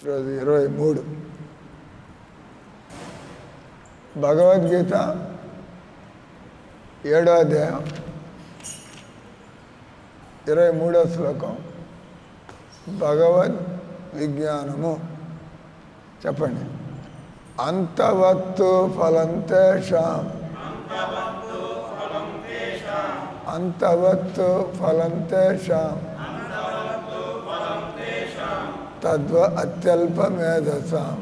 ఈరోజు 23 భగవద్గీత 7వ అధ్యాయం 23వ శ్లోకం. భగవద్ విజ్ఞానము. చెప్పండి. అంతవత్తు ఫలంతేషాం అంతవత్తు ఫలంతేషాం తద్వ అత్యల్పమేధసాం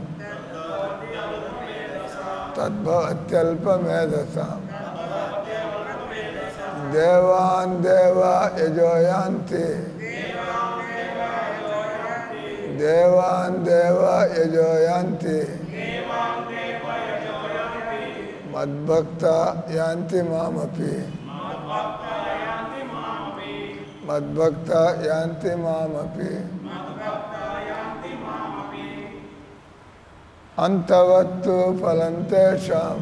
దేవాన్ దేవా యజోయాంతి దేవాన్ దేవా యజోయాంతి మద్భక్త యాంతి మామపి మద్భక్త యాంతి మామపి. అంతవత్తు ఫలంతేషాం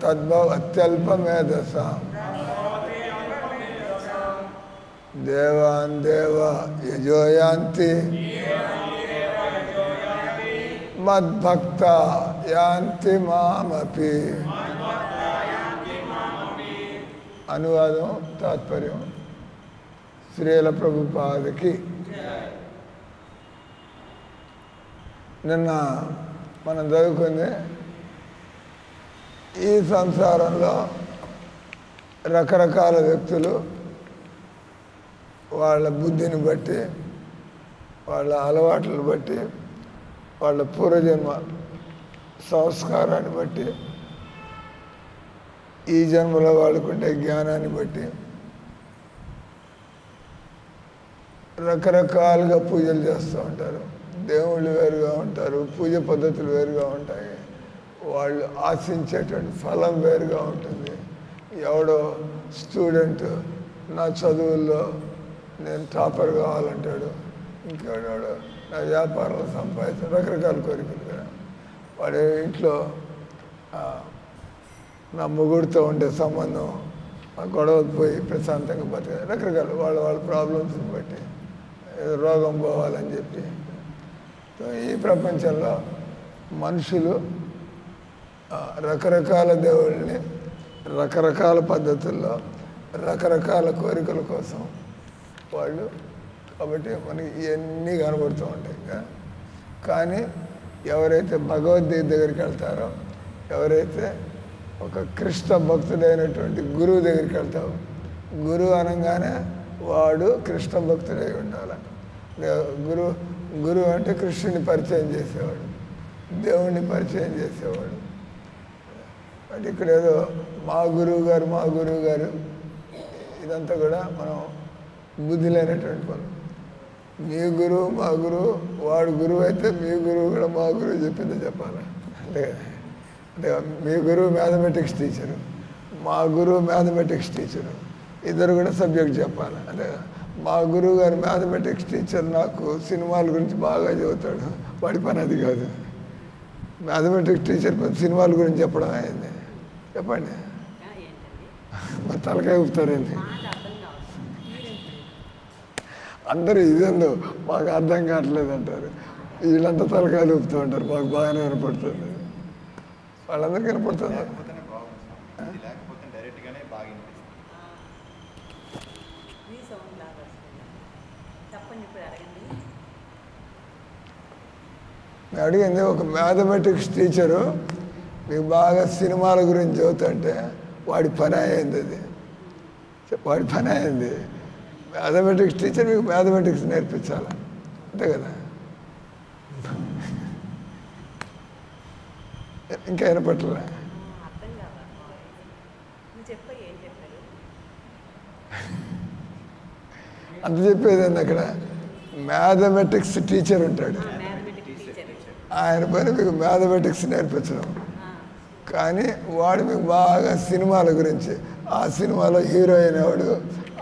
తద్భవ అత్యల్పమేధసాం దేవాన్ దేవా యజోయాంతి మద్భక్త యాంతి మామపి. అనువాదం తాత్పర్యం. శ్రీల ప్రభుపాదకి. నిన్న మనం చదువుకుంది ఈ సంసారంలో రకరకాల వ్యక్తులు వాళ్ళ బుద్ధిని బట్టి, వాళ్ళ అలవాట్లను బట్టి, వాళ్ళ పూర్వజన్మ సంస్కారాన్ని బట్టి, ఈ జన్మలో వాళ్ళకుండే జ్ఞానాన్ని బట్టి రకరకాలుగా పూజలు చేస్తూ ఉంటారు. దేవుళ్ళు వేరుగా ఉంటారు, పూజ పద్ధతులు వేరుగా ఉంటాయి, వాళ్ళు ఆశించేటువంటి ఫలం వేరుగా ఉంటుంది. ఎవడో స్టూడెంట్ నా చదువుల్లో నేను టాపర్ కావాలంటాడు, ఇంకెవడో నా వ్యాపారంలో సంపాదించాడు, రకరకాల కోరికలు కదా. వాడి ఇంట్లో నా మొగుడితో ఉండే సంబంధం ఆ గొడవలు పోయి ప్రశాంతంగా బతికారు, రకరకాల వాళ్ళ ప్రాబ్లమ్స్ని బట్టి రోగం పోవాలని చెప్పి. ఈ ప్రపంచంలో మనుషులు రకరకాల దేవుళ్ళని రకరకాల పద్ధతుల్లో రకరకాల కోరికల కోసం వాళ్ళు, కాబట్టి మనకి ఇవన్నీ కనబడుతూ ఉంటాయి. కానీ ఎవరైతే భగవద్గీత దగ్గరికి వెళ్తారో, ఎవరైతే ఒక కృష్ణ భక్తుడైనటువంటి గురువు దగ్గరికి వెళ్తావు, గురువు అనగానే వాడు కృష్ణ భక్తుడై ఉండాలి. గురువు అంటే కృష్ణుని పరిచయం చేసేవాడు, దేవుణ్ణి పరిచయం చేసేవాడు. అంటే ఇక్కడ ఏదో మా గురువు గారు ఇదంతా కూడా మనం బుద్ధి లేనటువంటి పనులు. మీ గురువు మా గురువు, వాడు గురువు అయితే మీ గురువు కూడా మా గురువు చెప్పిందే చెప్పాలి. అంటే మీ గురువు మ్యాథమెటిక్స్ టీచరు, మా గురువు మ్యాథమెటిక్స్ టీచరు, ఇద్దరు కూడా సబ్జెక్ట్ చెప్పాలి. అంటే మా గురువు గారు మ్యాథమెటిక్స్ టీచర్ నాకు సినిమాల గురించి బాగా చెబుతాడు, వాడి పని అది కాదు. మ్యాథమెటిక్స్ టీచర్ సినిమాల గురించి చెప్పడం అయింది. చెప్పండి, మరి తలకాయ ఊపుతారండి అందరూ. ఇదేందో మాకు అర్థం కావట్లేదు అంటారు, వీళ్ళంతా తలకాయలు ఊపుతూ ఉంటారు. మాకు బాగానే వినపడుతుంది, వాళ్ళందరికీ వినపడుతుంది. నేను అడిగింది, ఒక మ్యాథమెటిక్స్ టీచరు మీకు బాగా సినిమాల గురించి చదువుతుంటే వాడి పని అయింది, అది వాడి పని అయింది. మ్యాథమెటిక్స్ టీచర్ మీకు మ్యాథమెటిక్స్ నేర్పించాలి, అంతే కదా. ఇంకా వినపట్లే. అంత చెప్పేది ఏంది, అక్కడ మ్యాథమెటిక్స్ టీచర్ ఉంటాడు, ఆయన పని మీకు మ్యాథమెటిక్స్ నేర్పించడం. కానీ వాడు మీకు బాగా సినిమాల గురించి, ఆ సినిమాలో హీరోయిన్ ఎవడు,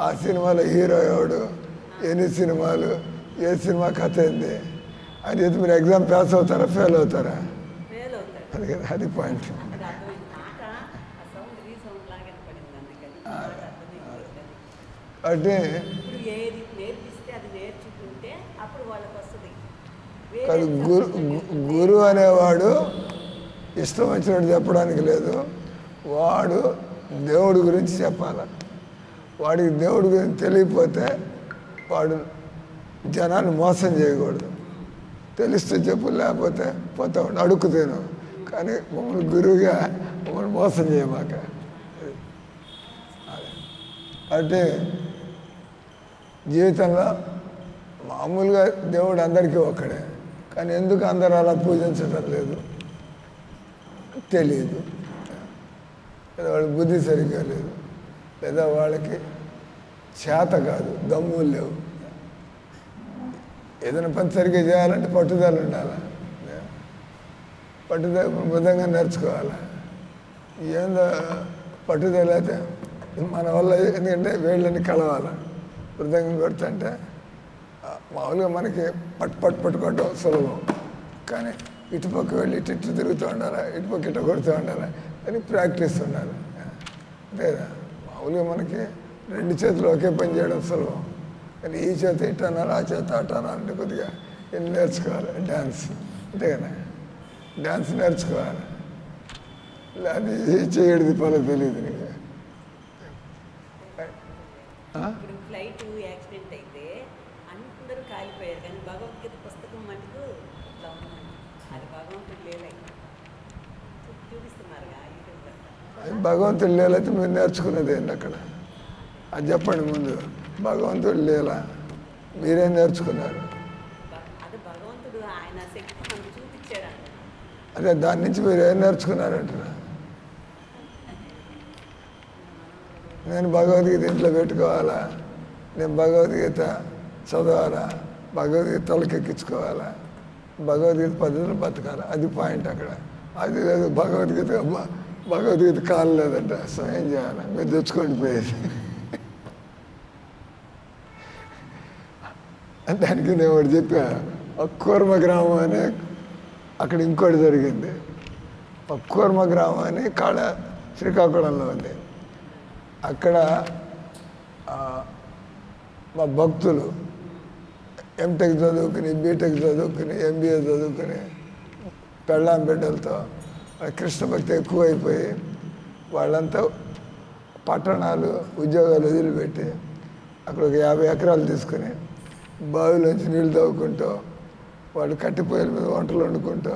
ఆ సినిమాలో హీరో ఎవడు, ఎన్ని సినిమాలు, ఏ సినిమా కథ ఏంది అని చెప్పి మీరు ఎగ్జామ్ పాస్ అవుతారా ఫెయిల్ అవుతారా? అది కదా, అది పాయింట్. అంటే నేర్చుకుంటే అప్పుడు వాళ్ళకి వస్తుంది. కాదు, గురువు అనేవాడు ఇష్టం వచ్చినట్టు చెప్పడానికి లేదు. వాడు దేవుడి గురించి చెప్పాలి. వాడికి దేవుడి గురించి తెలియకపోతే వాడు జనాన్ని మోసం చేయకూడదు. తెలిస్తే చెప్పు, లేకపోతే పోతా ఉండు, అడుక్కుతాను. కానీ మమ్మల్ని గురువుగా మమ్మల్ని మోసం చేయమాక. అంటే జీవితంలో మామూలుగా దేవుడు అందరికీ ఒక్కడే. కానీ ఎందుకు అందరూ అలా పూజించడం లేదు తెలియదు. లేదా వాళ్ళ బుద్ధి సరిగ్గా లేదు, లేదా వాళ్ళకి చేత కాదు, దమ్ములు లేవు. ఏదైనా పని సరిగ్గా చేయాలంటే పట్టుదల ఉండాలి. పట్టుదల బుద్ధంగా నేర్చుకోవాలి. ఏందో పట్టుదల అయితే మన వల్ల, ఎందుకంటే వేళ్ళని కలవాలి. వృద్ధంగా కొడుతుంటే మామూలుగా మనకి పట్టుకోవడం సులభం. కానీ ఇటుపక్క వెళ్ళి ఇటు తిరుగుతూ ఉండాలి, ఇటుపక్క ఇటు కొడుతూ ఉండాలి. అని ప్రాక్టీస్ ఉండాలి. అంతేదా? మామూలుగా మనకి రెండు చేతులు ఒకే పని చేయడం సులభం. కానీ ఈ చేత ఇటు అనాలి, ఆ చేత అటు అనాలంటే కొద్దిగా ఎన్ని నేర్చుకోవాలి. డ్యాన్స్ అంతే కదా, డ్యాన్స్ నేర్చుకోవాలి. అది చేయడిది పని తెలియదు నీకు. ఇప్పుడు ఫ్లైట్ యాక్సిడెంట్ అయితే అందరూ కాలిపోయారు, కానీ భగవద్గీత పుస్తకం మటుకు ఇట్లా ఉందండి. అది భగవంతుడు లేలై చూపిస్తున్నారుగా. భగవంతుడు లేలైతే మీరు నేర్చుకున్నది ఏంటి అక్కడ? అది చెప్పండి ముందు. భగవంతుడు లేలా, మీరేం నేర్చుకున్నారు? అది భగవంతుడు ఆయన శక్తి మనకు చూపించాడు. అదే దాని నుంచి మీరు ఏం నేర్చుకున్నారంటున్నా? నేను భగవద్గీత ఇంట్లో పెట్టుకోవాలా, నేను భగవద్గీత చదవాలా, భగవద్గీత తలకెక్కించుకోవాలా, భగవద్గీత పద్ధతిలో బతకాలా, అది పాయింట్ అక్కడ. అది లేదు భగవద్గీత కాలు లేదంట, స్వయం చేయాలి, మీరు తెచ్చుకోండి పోయేది. దానికి నేను ఒకటి చెప్పా. ఒక కూర్మ గ్రామం అని అక్కడ ఇంకోటి జరిగింది. ఒక కూర్మ గ్రామం అని కాడ శ్రీకాకుళంలో ఉంది. అక్కడ మా భక్తులు ఎంటెక్ చదువుకుని, బీటెక్ చదువుకుని, ఎంబీఏ చదువుకుని, పెళ్ళాం బిడ్డలతో కృష్ణ భక్తి ఎక్కువైపోయి వాళ్ళంతా పట్టణాలు ఉద్యోగాలు వదిలిపెట్టి అక్కడ ఒక 50 ఎకరాలు తీసుకుని బావిలోంచి నీళ్ళు తవ్వుకుంటూ, వాళ్ళు కట్టిపోయల మీద వంటలు వండుకుంటూ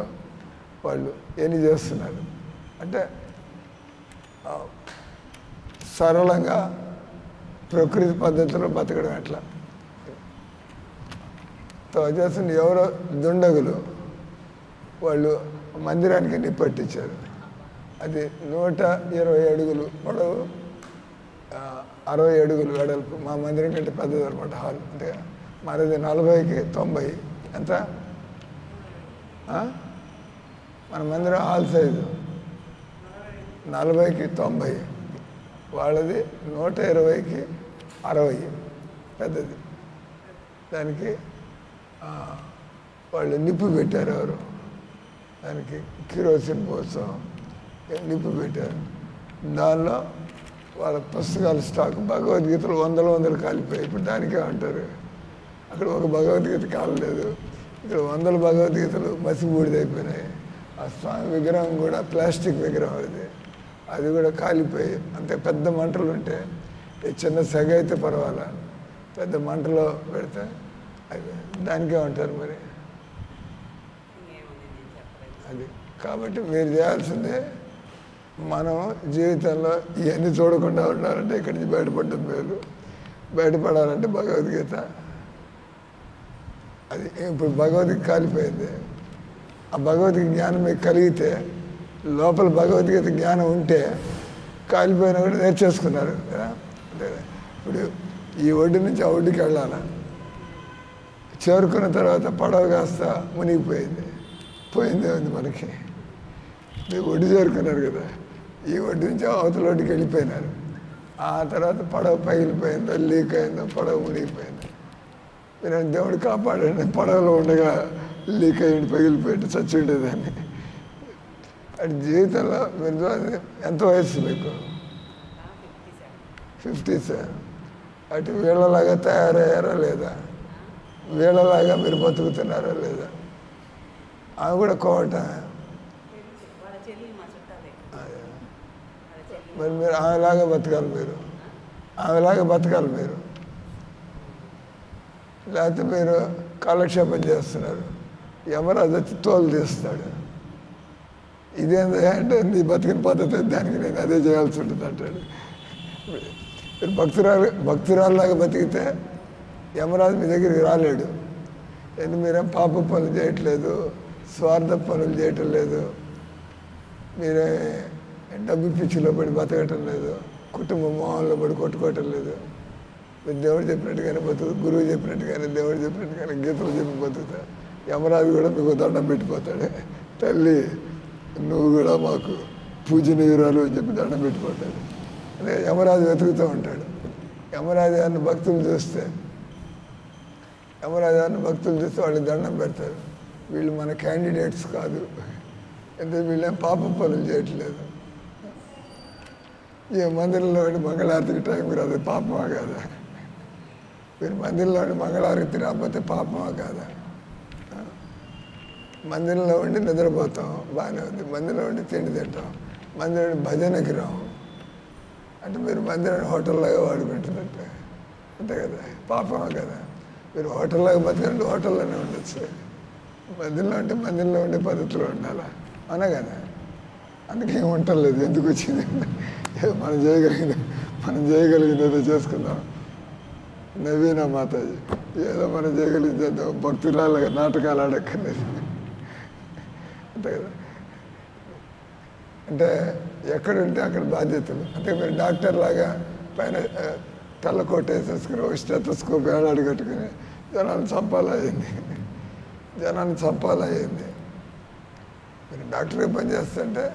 వాళ్ళు ఎన్ని చేస్తున్నారు అంటే సరళంగా ప్రకృతి పద్ధతిలో బతకడం ఎట్లా. చేస్తున్న ఎవరో దుండగులు వాళ్ళు మందిరానికి నిప్పట్టించారు. అది 120 అడుగులు పొడవు, 60 అడుగులు వెడల్పు. మా మందిరం కంటే పెద్దది అనమాట హాల్. అంటే మనది 40కి 90. ఎంత? మన మందిరం హాల్ సైజు 40కి 90, వాళ్ళది 120కి 60 పెద్దది. దానికి వాళ్ళు నిప్పు పెట్టారు. ఎవరు దానికి కిరోసిన్ కోసం నిప్పు పెట్టారు. దానిలో వాళ్ళ పుస్తకాల స్టాక్ భగవద్గీతలు వందలు కాలిపోయాయి. ఇప్పుడు దానికే అంటారు. అక్కడ ఒక భగవద్గీత కాలలేదు, ఇక్కడ 100 భగవద్గీతలు మసిబూడిదైపోయినాయి. ఆ స్వామి విగ్రహం కూడా ప్లాస్టిక్ విగ్రహం, అది కూడా కాలిపోయి. అంతే పెద్ద మంటలు ఉంటే, చిన్న సెగ అయితే పర్వాలా, పెద్ద మంటలో పెడితే అది దానికే ఉంటారు. మరి అది కాబట్టి మీరు చేయాల్సిందే, మనం జీవితంలో ఇవన్నీ చూడకుండా ఉండాలంటే ఇక్కడి నుంచి బయటపడడం మేలు. బయటపడాలంటే భగవద్గీత, అది ఇప్పుడు భగవద్గీత కాలిపోయింది. ఆ భగవద్గీత జ్ఞానం మీకు కలిగితే, లోపల భగవద్గీత జ్ఞానం ఉంటే కాలిపోయినా కూడా నేర్చేసుకున్నారు కదా. ఇప్పుడు ఈ ఒడ్డు నుంచి ఆ ఒడ్డుకి వెళ్ళాలి, చేరుకున్న తర్వాత పడవ కాస్త మునిగిపోయింది. పోయిందే ఉంది మనకి. మీరు ఒడ్డు చేరుకున్నారు కదా, ఈ ఒడ్డు నుంచి అవతల ఒడ్డుకి వెళ్ళిపోయినారు. ఆ తర్వాత పడవ పగిలిపోయిందో, లీక్ అయిందో, పడవ మునిగిపోయింది. మీరు దేవుడు కాపాడండి, పడవలో ఉండగా లీక్ అయ్యి పగిలిపోయింది, చచ్చి ఉండేదాన్ని. అటు జీవితంలో మీరు ఎంత వయసు మీకు? 57. అటు వీళ్ళలాగా తయారయ్యారా లేదా? వీళ్ళలాగా మీరు బతుకుతున్నారా లేదా? ఆమె కూడా కోట. వాళ్ళ చెల్లి మా చుట్టాలే. అదే. వాళ్ళ చెల్లి మరి మీరు ఆమెలాగా బతకాలి, మీరు ఆమెలాగా బతకాలి మీరు. లేకపోతే మీరు కాలక్షేపం చేస్తున్నారు. యమరాజు వచ్చి తోలు తీస్తాడు. ఇదేందా అంటే నీ బతికిన పద్ధతి దానికి నేను అదే చేయాల్సి ఉంటుంది అంటాడు. మీరు భక్తురాల్లాగా బతికితే యమరాజు మీ దగ్గరికి రాలేడు. ఎందుకు మీరేం పాప పనులు చేయట్లేదు, స్వార్థ పనులు చేయటం లేదు, మీరే డబ్బు పిచ్చిలో పడి బతకటం లేదు, కుటుంబ మోహంలో పడి కొట్టుకోవటం లేదు. మీరు దేవుడు చెప్పినట్టుగానే బతుకు, గురువు చెప్పినట్టుగానే, దేవుడు చెప్పినట్టుగానే గీతలు చెప్పి బతుకుతా. యమరాజు కూడా మీకు దండం పెట్టిపోతాడు. తల్లి నువ్వు కూడా మాకు పూజనీయురాలు అని చెప్పి దండం పెట్టిపోతాడు. అదే యమరాజు వెతుకుతూ ఉంటాడు. యమరాజు గారిని భక్తులు చూస్తే వాళ్ళకి దండం పెడతారు. వీళ్ళు మన క్యాండిడేట్స్ కాదు, ఎందుకంటే వీళ్ళేం పాప పనులు చేయట్లేదు. ఈ మందిరంలో ఉండి మంగళారతికి టైంకి రాదు, పాపమా కాదా? మీరు మందిరంలో ఉండి మంగళారతి రాకపోతే పాపమా కాదా? మందిరంలో ఉండి నిద్రపోతాం, బాగానే ఉంది. మందిరంలో ఉండి తిండి తింటాం, మందిరం భజనకి రాము అంటే మీరు మందిరాన్ని హోటల్లాగా వాడుకుంటున్నట్టు అంతే కదా, పాపమా కదా? మీరు హోటల్లాగా బతకండి, హోటల్లోనే ఉండొచ్చు. మందిరంలో అంటే మందిరంలో ఉండే పద్ధతిలో ఉండాలా, అవునా కదా? అందుకే ఏం ఉండలేదు. ఎందుకు వచ్చింది? మనం చేయగలిగింది ఏదో చేసుకుందాం. నవీన మాతాజీ ఏదో మనం చేయగలిగింది ఏదో భక్తురాలుగా నాటకాలు ఆడక్కర్లేదు అంతే కదా. అంటే ఎక్కడుంటే అక్కడ బాధ్యతలు. అంటే మీరు డాక్టర్ లాగా పైన తెల్ల కోట వేసేసుకుని ఒక స్టెతస్కోప్ ఏడాడు కట్టుకుని జనాన్ని చంపాలయ్యింది. మీరు డాక్టర్గా పని చేస్తుంటే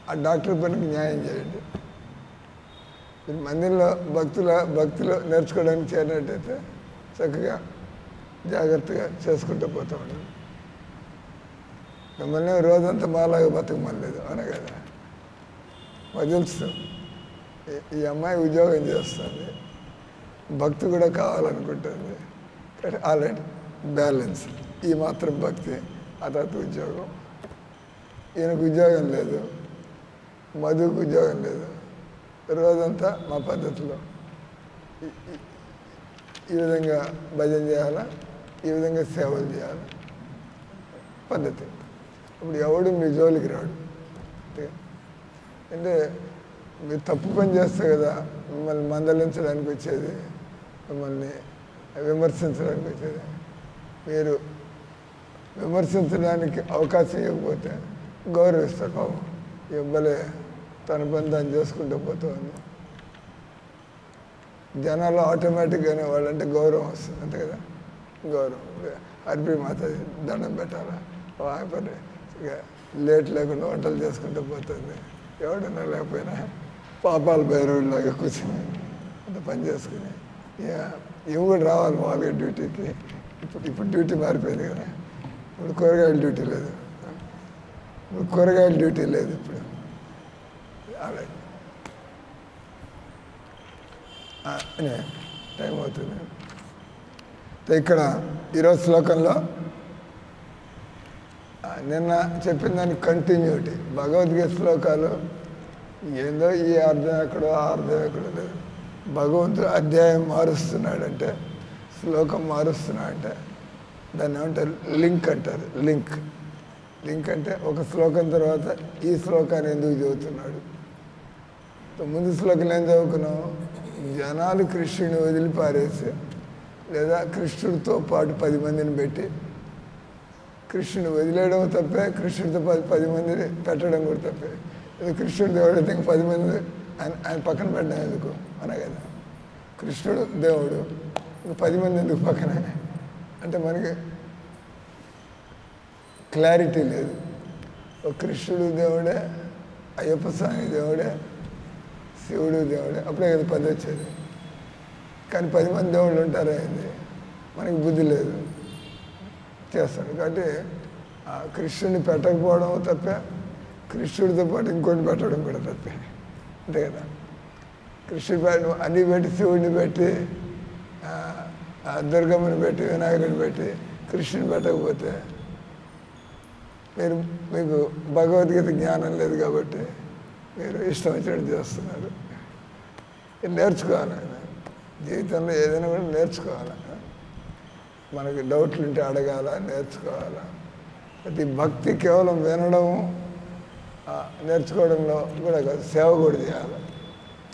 ఆ డాక్టర్ పనికి న్యాయం చేయండి. మీరు మందిరంలో భక్తులు నేర్చుకోవడానికి చేరినట్టయితే చక్కగా జాగ్రత్తగా చేసుకుంటూ పోతూ ఉండండి. మిమ్మల్ని రోజంతా మాలాగా బతకమలేదు, అవునా కదా? మాకు తెలుసు ఈ అమ్మాయి ఉద్యోగం చేస్తుంది, భక్తి కూడా కావాలనుకుంటుంది. కానీ ఆల్రెడీ బ్యాలెన్స్, ఈ మాత్రం భక్తి, ఆ తర్వాత ఉద్యోగం. ఈయనకు ఉద్యోగం లేదు, మధుకు ఉద్యోగం లేదు. రోజంతా మా పద్ధతిలో ఈ విధంగా భజన చేయాలా, ఈ విధంగా సేవలు చేయాలి పద్ధతి. ఇప్పుడు ఎవడు మీ జోలికి రాడు. అంటే మీరు తప్పు పని చేస్తే కదా మిమ్మల్ని మందలించడానికి వచ్చేది, మిమ్మల్ని విమర్శించడానికి వచ్చేది. మీరు విమర్శించడానికి అవకాశం ఇవ్వకపోతే గౌరవిస్తారు. పాపం ఇవ్వలే తన పని దాన్ని చేసుకుంటూ పోతుంది. జనాలు ఆటోమేటిక్గానే వాళ్ళంటే గౌరవం వస్తుంది, అంతే కదా? గౌరవం. హర్బీ మాత దండం పెట్టాలా, పని ఇక లేట్ లేకుండా వంటలు చేసుకుంటూ పోతుంది. ఎవడన్నా లేకపోయినా పాపాలు బైరోడ్లాగా కూర్చుని అంత పని చేసుకుని ఇవి కూడా రావాలి మామూలుగా డ్యూటీకి. ఇప్పుడు డ్యూటీ మారిపోయింది కదా. ఇప్పుడు కూరగాయల డ్యూటీ లేదు, ఇప్పుడు అలాగే టైం అవుతుంది. ఇక్కడ ఈరోజు శ్లోకంలో నిన్న చెప్పిన దానికి కంటిన్యూటీ. భగవద్గీత శ్లోకాలు ఏందో ఈ అర్థం ఎక్కడో ఆ అర్థం ఎక్కడో లేదు. భగవంతుడు అధ్యాయం మారుస్తున్నాడంటే, శ్లోకం మారుస్తున్నాడంటే దాన్ని ఏమంటారు? లింక్ అంటారు. లింక్ అంటే ఒక శ్లోకం తర్వాత ఈ శ్లోకాన్ని ఎందుకు చదువుతున్నాడు. ముందు శ్లోకంలో ఏం చదువుకున్నాం? జనాలు కృష్ణుని వదిలిపారేసి లేదా కృష్ణుడితో పాటు 10 మందిని పెట్టి, కృష్ణుని వదిలేయడం తప్పే, కృష్ణుడితో పాటు 10 మందిని పెట్టడం కూడా తప్పే. కృష్ణుడు దేవుడు అయితే 10 మంది ఆయన పక్కన పెట్టడం ఎందుకు అన కదా. కృష్ణుడు దేవుడు, 10 మంది ఎందుకు పక్కన అంటే మనకి క్లారిటీ లేదు. ఒక కృష్ణుడు దేవుడే, అయ్యప్ప స్వామి దేవుడే, శివుడు దేవుడే, అప్పుడే కదా 10 వచ్చేది. కానీ 10 మంది దేవుళ్ళు ఉంటారా ఏంది? మనకి బుద్ధి లేదు, చేస్తాడు. కాబట్టి ఆ కృష్ణుడిని పెట్టకపోవడం తప్పే, కృష్ణుడితో పాటు ఇంకోటి పెట్టడం కూడా తప్పే, అంతే కదా. కృష్ణుడి అన్ని పెట్టి శివుడిని పెట్టి దుర్గమ్మని పెట్టి వినాయకుడిని పెట్టి కృష్ణుని పెట్టకపోతే మీకు భగవద్గీత జ్ఞానం లేదు కాబట్టి మీరు ఇష్టం వచ్చినట్టు చేస్తున్నారు. ఇది నేర్చుకోవాలి. జీవితంలో ఏదైనా కూడా నేర్చుకోవాలి. మనకి డౌట్లు ఉంటే అడగాల, నేర్చుకోవాలా. ప్రతి భక్తి కేవలం వినడం నేర్చుకోవడంలో కూడా కాదు, సేవ కూడా చేయాలి.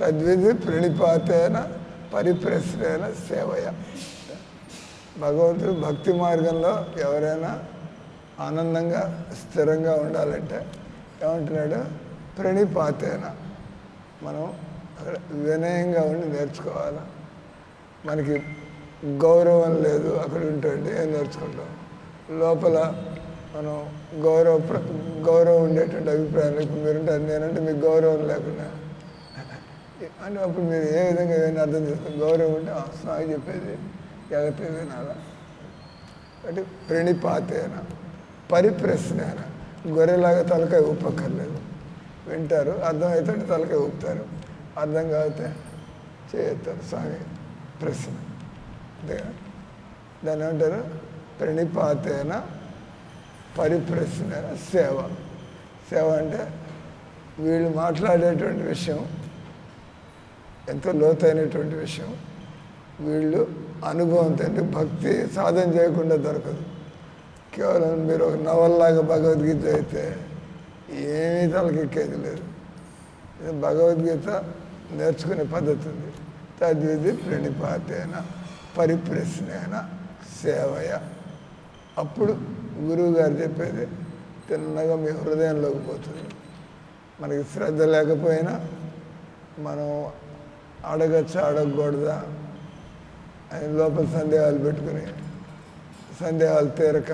తద్విధి ప్రణిపాతేన పరిప్రశ్నేన సేవయ. భగవంతుడు భక్తి మార్గంలో ఎవరైనా ఆనందంగా స్థిరంగా ఉండాలంటే ఏమంటున్నాడు? ప్రణిపాతేన. మనం వినయంగా ఉండి నేర్చుకోవాలి. మనకి గౌరవం లేదు అక్కడ ఉంటుంది, ఏం నేర్చుకుంటాం? లోపల మనం గౌరవం ఉండేటువంటి అభిప్రాయాలు. ఇప్పుడు మీరుంటారు, నేనంటే మీకు గౌరవం లేకుండా అని అప్పుడు మీరు ఏ విధంగా ఏమైనా అర్థం చేస్తారు? గౌరవం ఉంటే స్వామి చెప్పేది జాగ్రత్తగా వినాలా. అంటే ప్రణిపాతేన పరిప్రశ్నేన. గొర్రెలాగా తలకాయ ఊపక్కర్లేదు, వింటారు, అర్థమవుతుంటే తలకాయ ఊపుతారు, అర్థం కాకపోతే చేస్తారు. స్వామి ప్రశ్న అంతేగా. దాన్ని ఏమంటారు? ప్రణిపాతేన పరిప్రశ్న సేవ. సేవ అంటే వీళ్ళు మాట్లాడేటువంటి విషయం ఎంతో లోతైనటువంటి విషయం. వీళ్ళు అనుభవంతో, భక్తి సాధన చేయకుండా దొరకదు. కేవలం మీరు ఒక నవల్లాగా భగవద్గీత అయితే ఏమీ తలకెక్కేది లేదు. భగవద్గీత నేర్చుకునే పద్ధతి ఉంది. తద్విధి ప్రణిపాతేన పరిప్రశ్నేన సేవయ. అప్పుడు గురువు గారు చెప్పేది తిన్నగా మీ హృదయంలోకి పోతుంది. మనకి శ్రద్ధ లేకపోయినా మనం అడగచ్చా అడగకూడదా అని లోపల సందేహాలు పెట్టుకుని సందేహాలు తీరక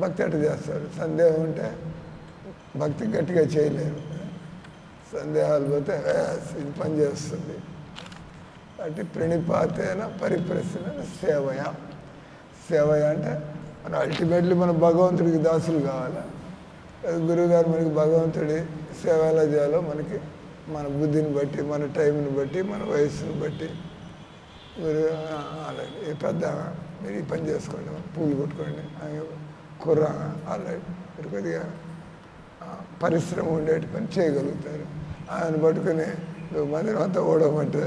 భక్తి అట్ట చేస్తారు. సందేహం ఉంటే భక్తి గట్టిగా చేయలేరు. సందేహాలు పోతే ఇది పనిచేస్తుంది. అంటే ప్రణిపాతేన పరిప్రశ్న సేవయ. సేవయ అంటే మన అల్టిమేట్లీ మన భగవంతుడికి దాసులు కావాలా. గురువుగారు మనకి భగవంతుడి సేవ ఎలా చేయాలో మనకి మన బుద్ధిని బట్టి, మన టైంని బట్టి, మన వయస్సుని బట్టి మీరు అలాగే పెద్ద మీరు ఈ పని చేసుకోండి, పూలు కొట్టుకోండి, కుర్ర అలాగే మీరు కొద్దిగా పరిశ్రమ ఉండేటి పని చేయగలుగుతారు. ఆయన పట్టుకుని మందిరం అంతా ఓడమంటే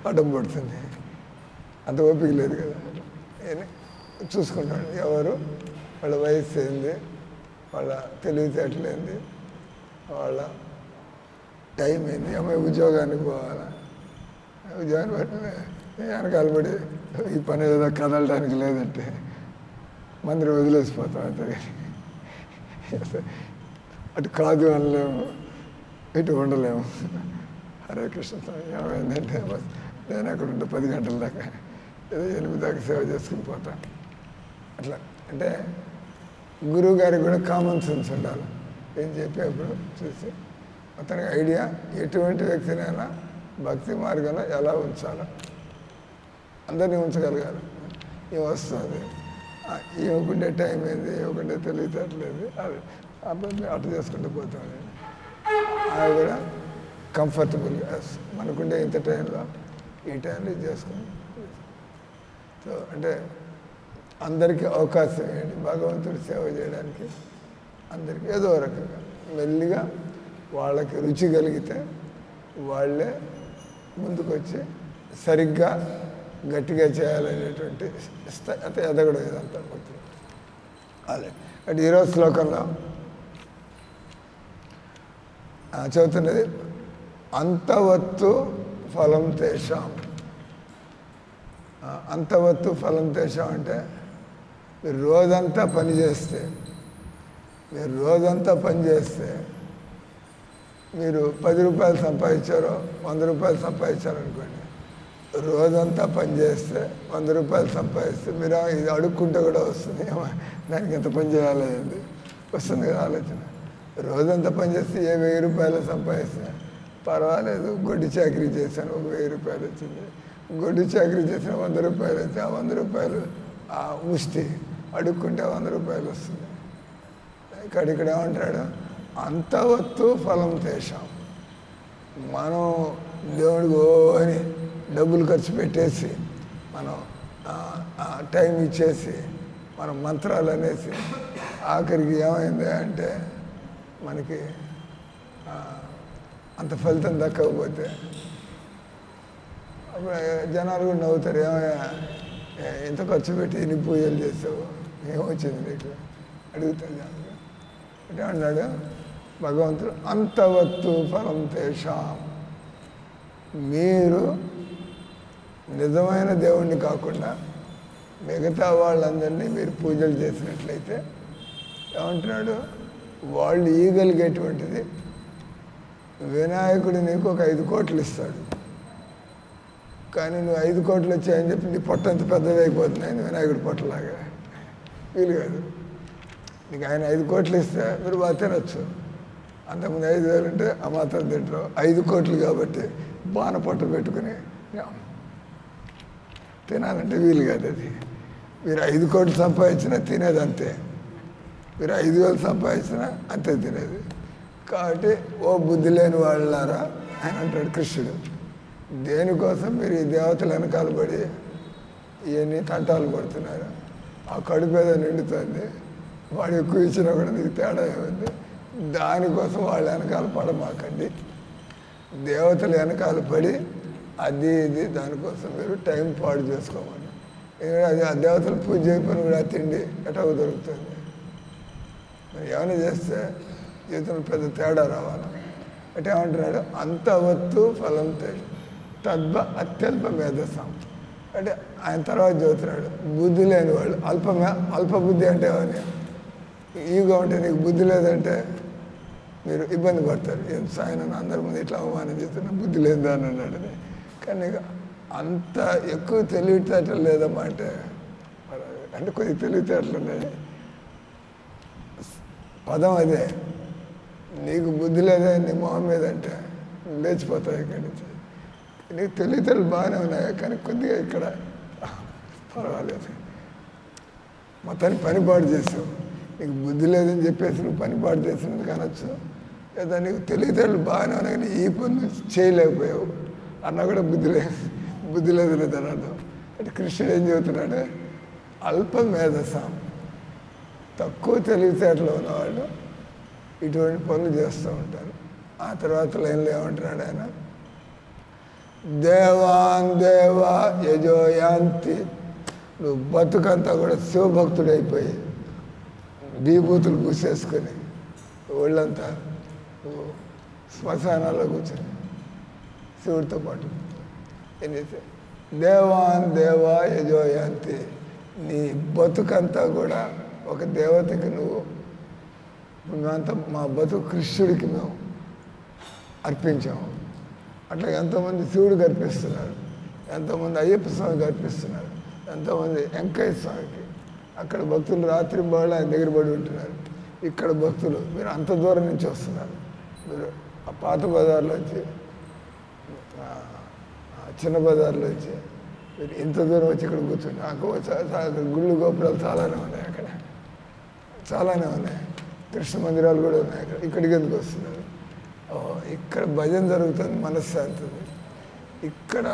అడ్డం పడుతుంది, అంత ఓపిక లేదు కదా. చూసుకుంటాడు ఎవరు, వాళ్ళ వయసు ఏంది, వాళ్ళ తెలివితేటలు ఏంది, వాళ్ళ టైం ఏంది, అమ్మాయి ఉద్యోగానికి పోవాలా, ఉద్యోగాన్ని బట్టి వెనకాల పడి ఈ పని ఏదో కదలడానికి లేదంటే మందిరం వదిలేసిపోతాం. అంతే అటు కాదు అనలేము, ఇటు ఉండలేము. హరే కృష్ణ స్వామి ఏమైందంటే నేను అక్కడ ఉంటే 10 గంటల దాకా, ఏదో 8 దాకా సేవ చేసుకుని పోతాను. అట్లా అంటే గురువు గారికి కూడా కామన్ సెన్స్ ఉండాలి. ఏం చెప్పేప్పుడు చూసి అతనికి ఐడియా ఎటువంటి వ్యక్తినైనా భక్తి మార్గంలో ఎలా ఉంచాలో అందరినీ ఉంచగలగాలి. ఏం వస్తుంది, ఏమకుండే టైం ఏంది, ఏమకుండే తెలివితేటలేదు, అది అప్పుడు అటు చేసుకుంటూ పోతాను. అది కూడా కంఫర్టబుల్గా మనకుండే ఇంత టైంలో ఈ టైంలో ఇది చేసుకుని. సో అంటే అందరికీ అవకాశం ఇవ్వండి భగవంతుడి సేవ చేయడానికి. అందరికీ ఏదో రకంగా మెల్లిగా వాళ్ళకి రుచి కలిగితే వాళ్ళే ముందుకొచ్చి సరిగ్గా గట్టిగా చేయాలనేటువంటి అంటే ఎదగడం ఇదంతా మొత్తం. అలాగే అంటే ఈరోజు శ్లోకంలో చదువుతున్నది అంతవత్తు ఫలం తేషాం. అంతవత్తు ఫలం తేషాం అంటే మీరు రోజంతా పని చేస్తే, మీరు 10 రూపాయలు సంపాదించారో 100 రూపాయలు సంపాదించారు అనుకోండి, రోజంతా పని చేస్తే 100 రూపాయలు సంపాదిస్తే మీరు ఇది అడుక్కుంటే కూడా వస్తుంది, దానికి ఎంత పని చేయాలి వస్తుంది కదా ఆలోచన. రోజంతా పని చేస్తే 1000 రూపాయలు సంపాదిస్తే పర్వాలేదు, గొడ్డి చాకరీ చేశాను 1000 రూపాయలు వచ్చింది, గొడ్డి చాకరీ చేసిన 100 రూపాయలు అయితే ఆ 100 రూపాయలు ఆ ముష్టి అడుక్కుంటే 100 రూపాయలు వస్తుంది. ఇక్కడ ఏమంటాడు, అంతవత్తు ఫలం తేషాం. మనం దేవుడికి అని డబ్బులు ఖర్చు పెట్టేసి మనం టైం ఇచ్చేసి మనం మంత్రాలు అనేసి ఆఖరికి ఏమైంది అంటే మనకి అంత ఫలితం దక్కకపోతే అప్పుడు జనాలు కూడా నవ్వుతారు, ఏమయ్యా ఎంత ఖర్చు పెట్టి ఎన్ని పూజలు చేసావు, ఏమొచ్చింది నీకు అడుగుతారు జనాలు. అంటే అన్నాడు భగవంతుడు, అంతవత్తు ఫలం తేషాం, మీరు నిజమైన దేవుణ్ణి కాకుండా మిగతా వాళ్ళందరినీ మీరు పూజలు చేసినట్లయితే ఏమంటున్నాడు, వాళ్ళు ఇయ్యగలిగేటువంటిది వినాయకుడు నీకు ఒక 5 కోట్లు ఇస్తాడు. కానీ నువ్వు 5 కోట్లు వచ్చాయని చెప్పి నీ పొట్ట అంత పెద్దది అయిపోతున్నాయి వినాయకుడి పొట్టలాగా, వీలు కాదు. నీకు ఆయన 5 కోట్లు ఇస్తే మీరు బాగా తినచ్చు. అంతకుముందు 5,000 ఉంటే ఆ మాత్రం తింటారు. 5 కోట్లు కాబట్టి బాణ పొట్ట పెట్టుకుని తినాలంటే వీలు కాదు. అది మీరు 5 కోట్లు సంపాదించినా తినేది అంతే, మీరు 5,000 సంపాదించినా అంతే తినేది. కాబట్టి ఓ బుద్ధి లేని వాళ్ళారా ఆయన అంటాడు కృష్ణుడు, దేనికోసం మీరు ఈ దేవతలు వెనకాల పడి ఇవన్నీ తంటాలు పడుతున్నారు? ఆ కడుపు ఏదో నిండుతుంది, వాడు ఎక్కువ ఇచ్చినా కూడా మీకు తేడా ఏముంది? దానికోసం వాళ్ళ వెనకాల పడమాకండి. దేవతల వెనకాల పడి అది ఇది దానికోసం మీరు టైం పాడు చేసుకోమని. అది ఆ దేవతలు పూజ చేయకపోయినా కూడా ఆ తిండి ఎటో దొరుకుతుంది. మరి ఏమైనా చేస్తే జీవితంలో పెద్ద తేడా రావాలి. అంటే ఏమంటున్నాడు, అంతవత్తు ఫలం తద్భ అత్యల్ప మేధస్సం. అంటే ఆయన తర్వాత చదువుతున్నాడు, బుద్ధి లేని వాళ్ళు అల్ప బుద్ధి అంటే ఏమని, ఈగో ఉంటే నీకు బుద్ధి లేదంటే మీరు ఇబ్బంది పడతారు. ఏం సాయన అందరి ముందు ఇట్లా అవమానం చేస్తున్నా బుద్ధి లేదా అని అన్నాడు. కానీ నీకు అంత ఎక్కువ తెలివితేటలు లేదమ్మా అంటే కొద్దిగా తెలివితేటలు ఉన్నాయి. పదం అదే, నీకు బుద్ధి లేదా నీ మొహం మీద అంటే లేచిపోతావు ఇక్కడి నుంచి. నీకు తెలివితేటలు బాగానే ఉన్నాయి కానీ కొద్దిగా ఇక్కడ పర్వాలేదు, మొత్తానికి పనిపాటు చేసావు. నీకు బుద్ధి లేదని చెప్పేసి నువ్వు పనిపాటు చేసినందుకు అనొచ్చు, లేదా నీకు తెలివితేటలు బాగానే ఉన్నాయి కానీ ఈ పని చేయలేకపోయావు అన్నా కూడా బుద్ధి లేదు లేదని అర్థం. అంటే కృష్ణుడు ఏం చెబుతున్నాడు, అల్ప మేధస్సం, తక్కువ తెలివితేటలు ఉన్నవాళ్ళు ఇటువంటి పనులు చేస్తూ ఉంటారు. ఆ తర్వాత లైన్లో ఏమంటున్నాడు ఆయన, దేవాన్ దేవా యజోయాంతి, నువ్వు బతుకంతా కూడా శివభక్తుడైపోయి విభూతులు పూసేసుకొని ఒళ్ళంతా శ్మశానాల్లో కూర్చొని శివుడితో పాటు ఏం చేస్తే దేవాన్ దేవా యజోయాంతి, నీ బతుకంతా కూడా ఒక దేవతకి నువ్వు, మేమంతా మా బతుకు కృష్ణుడికి మేము అర్పించాము. అట్లా ఎంతోమంది శివుడికి అర్పిస్తున్నారు, ఎంతోమంది అయ్యప్ప స్వామికి అర్పిస్తున్నారు, ఎంతోమంది వెంకయ్య స్వామికి. అక్కడ భక్తులు రాత్రి బాళ్ళు ఆయన దగ్గర పడి ఉంటున్నారు. ఇక్కడ భక్తులు మీరు అంత దూరం నుంచి వస్తున్నారు, మీరు ఆ పాత బజార్లోంచి చిన్న బజార్లోంచి మీరు ఇంత దూరం వచ్చి ఇక్కడ కూర్చోండి. అక్కడ గుళ్ళు గోపురాలు చాలానే ఉన్నాయి, అక్కడ చాలానే ఉన్నాయి, కృష్ణ మందిరాలు కూడా ఉన్నాయి. అక్కడ ఇక్కడికి ఎందుకు వస్తున్నారు? ఇక్కడ భజన జరుగుతుంది, మనశ్శాంతి ఉంది. ఇక్కడ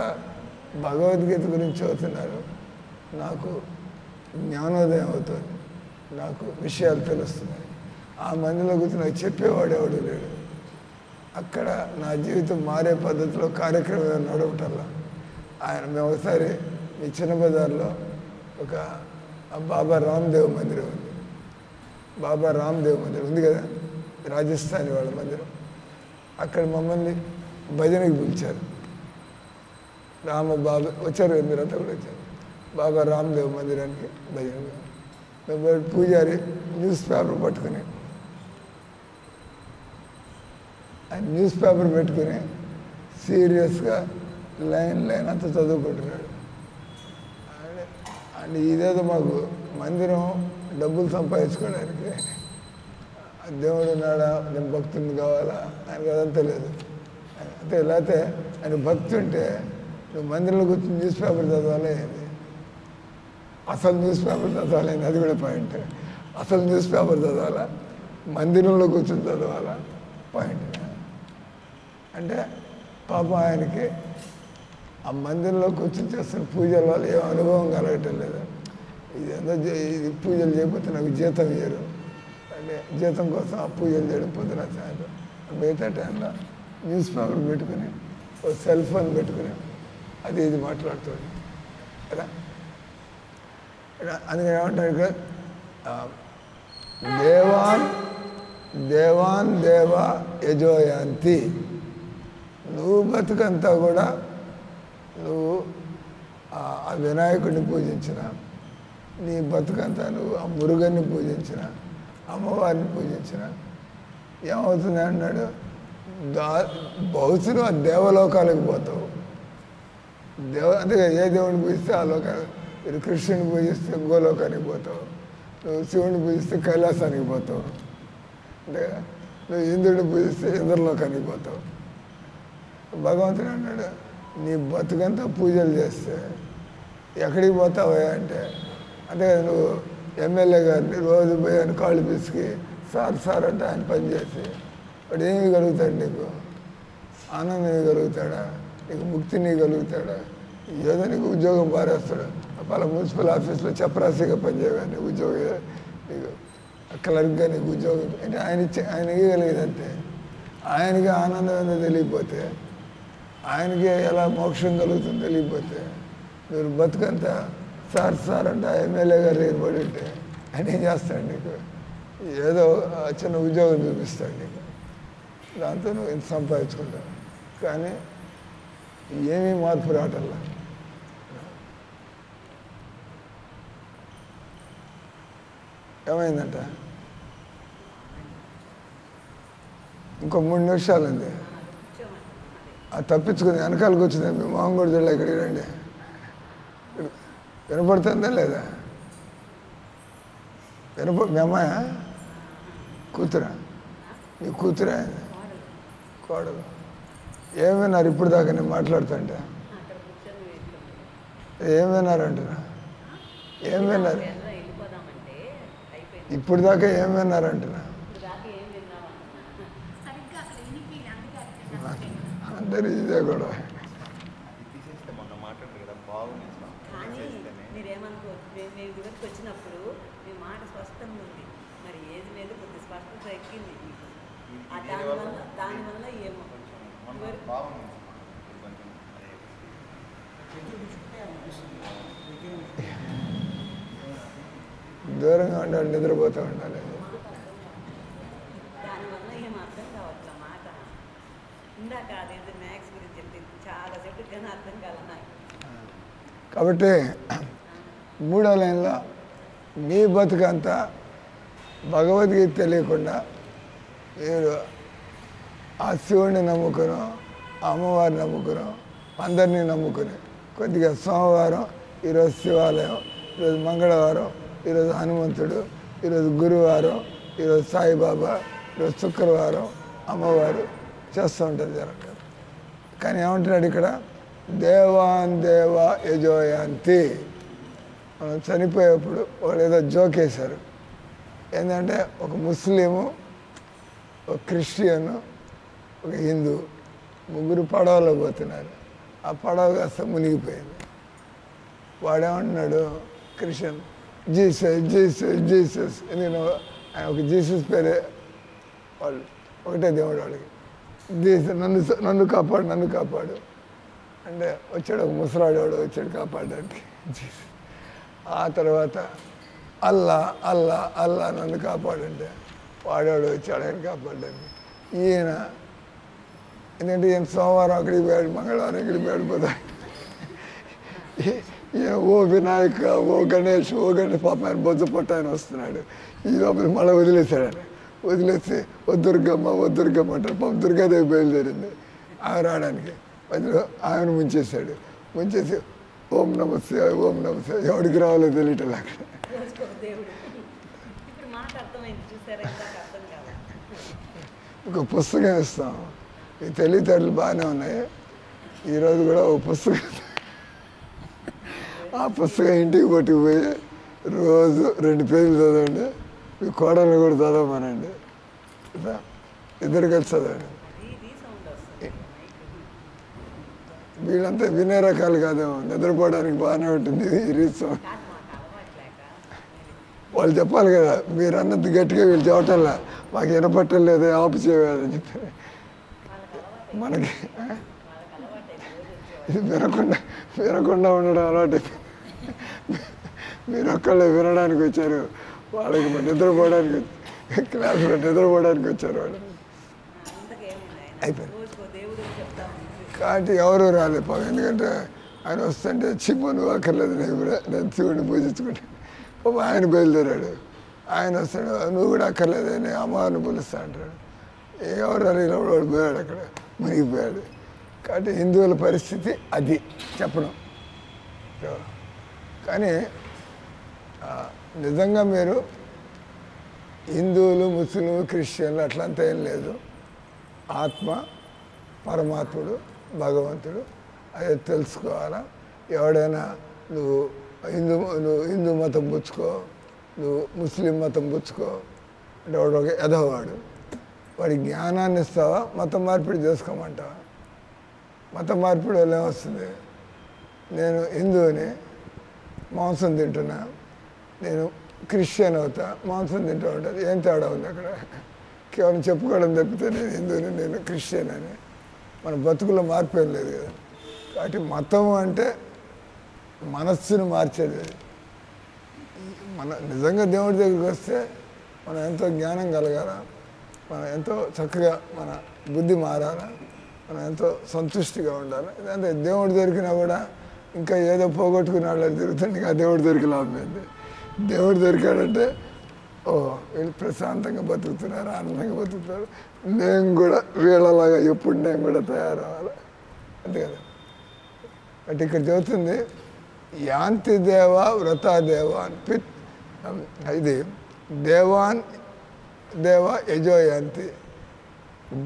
భగవద్గీత గురించి చదువుతున్నారు, నాకు జ్ఞానోదయం అవుతుంది, నాకు విషయాలు తెలుస్తున్నాయి. ఆ మందిలో కూర్చొని నాకు చెప్పేవాడు ఎవడు లేడు. అక్కడ నా జీవితం మారే పద్ధతిలో కార్యక్రమం నడవటంలో ఆయన మేము ఒకసారి ఈ చిన్న బజార్లో ఒక బాబా రామ్దేవ్ మందిరం ఉంది. బాబా రామ్దేవ్ మందిరం ఉంది కదా, రాజస్థానీ వాళ్ళ మందిరం. అక్కడ మమ్మల్ని భజనకి పిలిచారు. బాబా వచ్చారు, మీరంతా కూడా వచ్చారు. బాబా రామ్దేవ్ మందిరానికి భజన. మేము పూజారి న్యూస్ పేపర్ పట్టుకుని, ఆయన న్యూస్ పేపర్ పెట్టుకుని సీరియస్గా లైన్ అంతా చదువుకుంటున్నాడు. అండ్ ఇదేదో మాకు మందిరం డబ్బులు సంపాదించుకోవడానికి, దేవుడు ఉన్నాడా, నేను భక్తుని కావాలా, ఆయనకు అదంతా లేదు. అంతే, లేకపోతే ఆయన భక్తి ఉంటే నువ్వు మందిరంలో కూర్చొని న్యూస్ పేపర్ చదవాలి, అసలు న్యూస్ పేపర్ చదవాలి, అది కూడా పాయింట్. అసలు న్యూస్ పేపర్ చదవాలా, మందిరంలో కూర్చొని చదవాలా, పాయింట్. అంటే పాపం ఆయనకి ఆ మందిరంలో కూర్చొని చేస్తున్న పూజల వల్ల ఏం అనుభవం కలగటం లేదు. ఇది పూజలు చేయకపోతే నాకు జీతం ఇయ్యరు అంటే జీతం కోసం ఆ పూజలు చేయడం పొద్దున సాయంత్రం. మిగతా టైంలో న్యూస్ పేపర్ పెట్టుకుని ఓ సెల్ ఫోన్ పెట్టుకుని అది ఇది మాట్లాడుతుంది కదా. అందుకని ఏమంటారు ఇక్కడ దేవాన్ దేవ యజోయాంతి. నువ్వు బతుకంతా కూడా నువ్వు ఆ వినాయకుడిని పూజించిన, నీ బతుకంతా నువ్వు ఆ మురుగన్ని పూజించిన, అమ్మవారిని పూజించిన ఏమవుతుంది అన్నాడు, బహుశా ఆ దేవలోకాలకు పోతావు. అందుకే ఏ దేవుడిని పూజిస్తే ఆ లోకాలు. మీరు కృష్ణుని పూజిస్తే గోలోకానికి పోతావు, నువ్వు శివుని పూజిస్తే కైలాసానికి పోతావు, అంటే నువ్వు ఇంద్రుడిని పూజిస్తే ఇంద్రలోకానికి పోతావు. భగవంతుడు అన్నాడు నీ బతుకంతా పూజలు చేస్తే ఎక్కడికి పోతావా అంటే, అంతే కదా నువ్వు ఎమ్మెల్యే గారిని రోజు పోయి ఆయన కాళ్ళు పిసికి సార్ అంటే ఆయన పని చేసి వాడు ఏమి కలుగుతాడు, నీకు ఆనందం కలుగుతాడా, నీకు ముక్తిని కలుగుతాడా, ఏదో నీకు ఉద్యోగం పారేస్తాడు. వాళ్ళ మున్సిపల్ ఆఫీస్లో చపరాశిగా పనిచేయగానే ఉద్యోగం, నీకు క్లర్క్గా నీకు ఉద్యోగం అంటే ఆయనకి కలిగేది అంతే. ఆయనకి ఆనందం ఏందో తెలియకపోతే, ఆయనకి ఎలా మోక్షం కలుగుతుందో తెలియకపోతే, మీరు బతుకంతా సార్ అంటే ఆ ఎమ్మెల్యే గారు ఏర్పడి ఉంటే ఆయన ఏం చేస్తాడు, నీకు ఏదో చిన్న ఉద్యోగం చూపిస్తాడు నీకు, దాంతో నువ్వు ఇంత సంపాదించుకుంటావు. కానీ ఏమీ మార్పు రావటంలా. ఏమైందంట, ఇంకో 3 నిమిషాలు ఉంది. అది తప్పించుకుని వెనకాలకు వచ్చింది. మీ మొహం కూడా చూడలే, ఇక్కడికి రండి. వినపడుతుందా లేదా? మీ అమ్మాయా కూతురా? నీ కూతురా? కోడలు. ఏం విన్నారు ఇప్పుడు దాకా నేను మాట్లాడుతుంటే? ఏం విన్నారు అంటున్నా? ఏం విన్నారు ఇప్పుడు దాకా? ఏం విన్నారు అంటున్నా? అందరు ఇదే కూడా వచ్చినప్పుడు మీ మాట స్పష్టంగా ఉంది, మరి ఏది మీద కొద్ది స్పష్టత ఎక్కింది. దానివల్ల ఏమో దూరంగా ఉండాలి, నిద్రపోతూ ఉండాలి. దానివల్ల ఏం అర్థం కావట్లే మాట. ఇందాక అదేంటి మ్యాథ్స్ గురించి చెప్పింది చాలా సేపు కానీ అర్థం కాల నాకు. కాబట్టి 3వ లైన్లో నీ బతుకంతా భగవద్గీత తెలియకుండా మీరు ఆ శివుడిని నమ్ముకును, అమ్మవారిని నమ్ముకును, అందరినీ నమ్ముకుని కొద్దిగా సోమవారం, ఈరోజు శివాలయం, ఈరోజు మంగళవారం, ఈరోజు హనుమంతుడు, ఈరోజు గురువారం, ఈరోజు సాయిబాబా, ఈరోజు శుక్రవారం అమ్మవారు చేస్తూ ఉంటుంది జరగదు. కానీ ఏమంటున్నాడు ఇక్కడ, దేవాన్ దేవ యజోయాంతి. మనం చనిపోయేప్పుడు వాళ్ళు ఏదో జోకేశారు. ఏంటంటే ఒక ముస్లిము, ఒక క్రిస్టియను, ఒక హిందూ ముగ్గురు పడవలో పోతున్నారు. ఆ పడవ కాస్త మునిగిపోయింది. వాడేమంటున్నాడు క్రిస్టియన్, జీసస్ జీసస్ జీసస్. నేను ఆయన ఒక జీసస్ పేరే, వాళ్ళు ఒకటే దేవుడు వాళ్ళకి. జీసస్ నన్ను కాపాడు, నన్ను కాపాడు అంటే వచ్చాడు ఒక ముసలాడేవాడు, వచ్చాడు కాపాడడానికి జీసస్. ఆ తర్వాత అల్లా అల్లా అల్లా నన్ను కాపాడంటే వాడేవాడు వచ్చాడు ఆయన కాపాడడానికి. ఈయన ఎందుకంటే ఈయన సోమవారం అక్కడికి పోయాడు, మంగళవారం ఇక్కడికి పోయాడు, పోతాడు. ఈయన ఓ వినాయక, ఓ గణేష్, ఓ గణేష్ పాప ఆయన బొజ్జ పొట్ట ఆయన వస్తున్నాడు. ఈ లోపల మళ్ళీ వదిలేశాడు. ఆయన వదిలేసి ఓ దుర్గమ్మ, ఓ దుర్గమ్మ అంటారు. పాపం దుర్గాదేవి బయలుదేరింది ఆమె రావడానికి. మధ్యలో ఆమెను ముంచేశాడు. ముంచేసి ఓం నమస్తే, ఓం నమస్తే. ఎవడికి రావాలో తెలియటం అక్కడ. ఒక పుస్తకం ఇస్తాం. ఈ తెలివితేటలు బాగానే ఉన్నాయి. ఈరోజు కూడా ఒక పుస్తకం, ఆ పుస్తకం ఇంటికి పట్టుకుపోయి రోజు 2 పేజీలు చదవండి. మీ కోడలు కూడా చదవమనండి. ఇద్దరు కలిసి చదవండి. వీళ్ళంతా వినే రకాలు కాదేమో, నిద్రపోవడానికి బాగానే ఉంటుంది ఈ రీత్సం. కాదు మాకు అలవాట్లేక వాళ్ళు చెప్పాలి కదా, మీరు అన్నది గట్టిగా వీళ్ళు చెప్పటంలా, మాకు వినపట్టలేదు ఆపు చేయాలని చెప్పి మనకి ఇది వినకుండా ఉండడం అలవాటు. మీరు ఒక్కళ్ళే వినడానికి వచ్చారు, వాళ్ళకి నిద్రపోవడానికి క్లాసులో నిద్రపోవడానికి వచ్చారు వాళ్ళు. అయిపోయింది. కాబట్టి ఎవరు రాలేదు పాపం. ఎందుకంటే ఆయన వస్తుంటే చిమ్మ నువ్వు అక్కర్లేదు, నేను శివుడిని పూజించుకుంటే పాప ఆయన బయలుదేరాడు. ఆయన వస్తాడు, నువ్వు కూడా అక్కర్లేదు, నేను అమ్మవారిని పిలుస్తా అంటాడు. ఎవరు రాలేదు, వాడు పోయాడు, అక్కడ మునిగిపోయాడు. కాబట్టి హిందువుల పరిస్థితి అది చెప్పడం. కానీ నిజంగా మీరు హిందువులు, ముస్లింలు, క్రిస్టియన్లు అట్లంతా ఏం లేదు. ఆత్మ, పరమాత్ముడు, భగవంతుడు, అదే తెలుసుకోవాలా. ఎవడైనా నువ్వు హిందూ మతం పుచ్చుకో, నువ్వు ముస్లిం మతం పుచ్చుకో అంటే వాడు ఒక ఎదవాడు. వాడి జ్ఞానాన్ని ఇస్తావా, మతం మార్పిడి చేసుకోమంటావా? మత మార్పిడి వల్ల ఏమొస్తుంది? నేను హిందువుని, మాంసం తింటున్నా, నేను క్రిస్టియన్ అవుతా, మాంసం తింటూ ఉంటుంది. ఏం తేడా ఉంది అక్కడ? కేవలం చెప్పుకోవడం తప్పితే నేను హిందువుని, నేను క్రిస్టియన్ అని. మన బతుకులో మార్పు ఏం లేదు కదా. కాబట్టి మతం అంటే మనస్సును మార్చేది. మన నిజంగా దేవుడి దగ్గరికి వస్తే మనం ఎంతో జ్ఞానం కలగాల, మనం ఎంతో చక్కగా మన బుద్ధి మారాలా, మనం ఎంతో సంతుష్టిగా ఉండాలి. అంటే దేవుడు దొరికినా కూడా ఇంకా ఏదో పోగొట్టుకునే వాళ్ళు తిరుగుతుంది. ఇంకా దేవుడు దొరికి లాభం ఏంటి? దేవుడు దొరికాడంటే ఓ వీళ్ళు ప్రశాంతంగా బతుకుతున్నారు, ఆనందంగా బతుకుతున్నారు, నేను కూడా వీళ్ళలాగా ఎప్పుడు నేను కూడా తయారవ్వాలి, అంతే కదా. అంటే ఇక్కడ చెబుతుంది యాంతి దేవ వ్రతాదేవాన్ పిత్, ఇది దేవాన్ దేవ యజో యాంతి.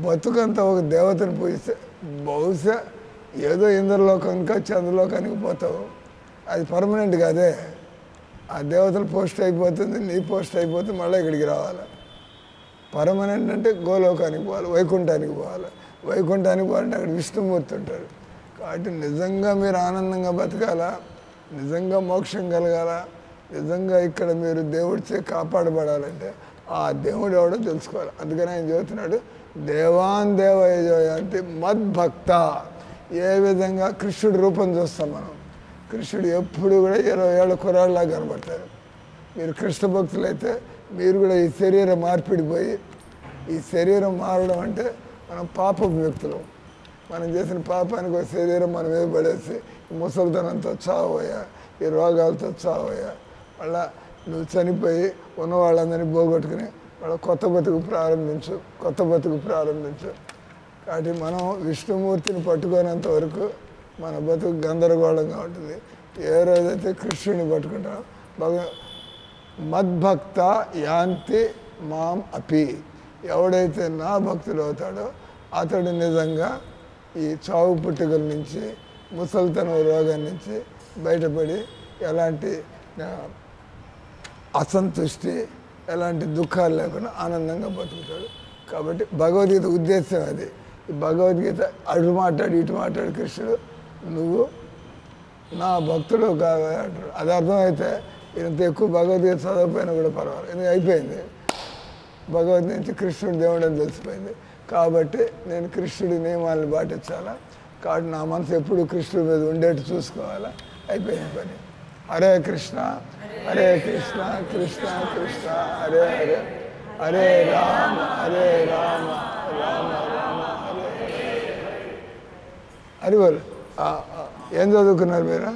బతుకంతా ఒక దేవతను పూజిస్తే బహుశా ఏదో ఇంద్రలోకానికి చంద్రలోకానికి పోతావు, అది పర్మనెంట్ కాదే. ఆ దేవతలు పోస్ట్ అయిపోతుంది, నీ పోస్ట్ అయిపోతుంది, మళ్ళీ ఇక్కడికి రావాలి. పర్మనెంట్ అంటే గోలోకానికి పోవాలి, వైకుంఠానికి పోవాలి. వైకుంఠానికి పోవాలంటే అక్కడ విష్ణుమూర్తి ఉంటాడు. కాబట్టి నిజంగా మీరు ఆనందంగా బతకాలా, నిజంగా మోక్షం కలగాల, నిజంగా ఇక్కడ మీరు దేవుడిచే కాపాడబడాలంటే ఆ దేవుడు ఎవడో తెలుసుకోవాలి. అందుకని ఆయన చెబుతున్నాడు దేవాన్ దేవయజోయాంతి మద్భక్త. ఏ విధంగా కృష్ణుడి రూపం చూస్తాం మనం. కృష్ణుడు ఎప్పుడు కూడా 20 ఏళ్ళ కుర్రాళ్ళలాగా కనబడతారు. మీరు కృష్ణ భక్తులైతే మీరు కూడా ఈ శరీరం మార్పిడిపోయి, ఈ శరీరం మారడం అంటే మనం పాపపు వ్యక్తులు. మనం చేసిన పాపానికి ఒక శరీరం మన మీద పడేసి ముసలితనంతో చావయ్యా, ఈ రోగాలతో చావయ్యా, మళ్ళా నువ్వు చనిపోయి ఉన్న వాళ్ళందరినీ పోగొట్టుకుని మళ్ళీ కొత్త బతుకు ప్రారంభించు. కాబట్టి మనం విష్ణుమూర్తిని పట్టుకోనంత వరకు మన బతుకు గందరగోళంగా ఉంటుంది. ఏ రోజైతే కృష్ణుని పట్టుకుంటాం మద్భక్త యాంతి మాం అపి, ఎవడైతే నా భక్తుడు అవుతాడో అతడు నిజంగా ఈ చావు పుట్టుకల నుంచి, ముసలితనం రోగం నుంచి బయటపడి ఎలాంటి అసంతుష్టి, ఎలాంటి దుఃఖాలు లేకుండా ఆనందంగా బతుకుతాడు. కాబట్టి భగవద్గీత ఉద్దేశం అది. ఈ భగవద్గీత అటు మాట్లాడు కృష్ణుడు నువ్వు నా భక్తుడు కాదు అంటాడు. అది అర్థమైతే ఇంత ఎక్కువ భగవద్గీత చదవకపోయినా కూడా పర్వాలేదు, ఎందుకు అయిపోయింది. భగవద్గీత నుంచి కృష్ణుడు దేవుడు అని తెలిసిపోయింది. కాబట్టి నేను కృష్ణుడి నియమాలను పాటించాలా, కాబట్టి నా మనసు ఎప్పుడు కృష్ణుడి మీద ఉండేట్టు చూసుకోవాలా, అయిపోయింది పని. హరే కృష్ణ హరే కృష్ణ కృష్ణ కృష్ణ హరే హరే, హరే రామ రామ రామ హరే హరే. హరి బోల్. ఏం చదువుకున్నారు మీరు?